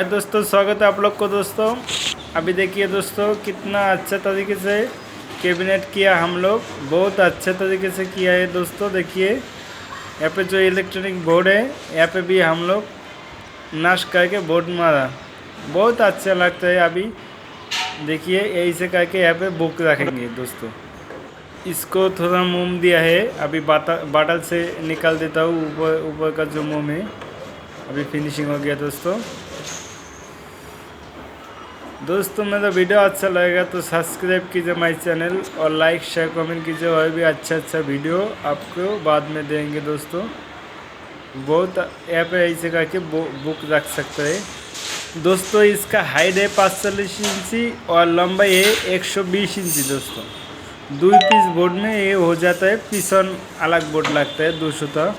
हाय दोस्तों, स्वागत है आप लोग को। दोस्तों अभी देखिए दोस्तों, कितना अच्छा तरीके से कैबिनेट किया हम लोग, बहुत अच्छे तरीके से किया है दोस्तों। देखिए यहाँ पे जो इलेक्ट्रॉनिक बोर्ड है, यहाँ पे भी हम लोग नश करके बोर्ड मारा, बहुत अच्छा लगता है। अभी देखिए यही से करके यहाँ पे बुक रखेंगे दोस्तों। इसको थोड़ा मोम दिया है, अभी बाटल से निकाल देता हूँ ऊपर ऊपर का जो मोम है। अभी फिनिशिंग हो गया दोस्तों मेरा वीडियो अच्छा लगेगा तो सब्सक्राइब कीजिए माय चैनल, और लाइक शेयर कमेंट कीजिए। और भी अच्छा वीडियो आपको बाद में देंगे दोस्तों। बहुत यहाँ पे ऐसे करके बुक रख सकते हैं दोस्तों। इसका हाइट है 45 इंची और लंबाई है 120 इंची दोस्तों। 2 पीस बोर्ड में ये हो जाता है। पीसन अलग बोर्ड लगता है 200 का।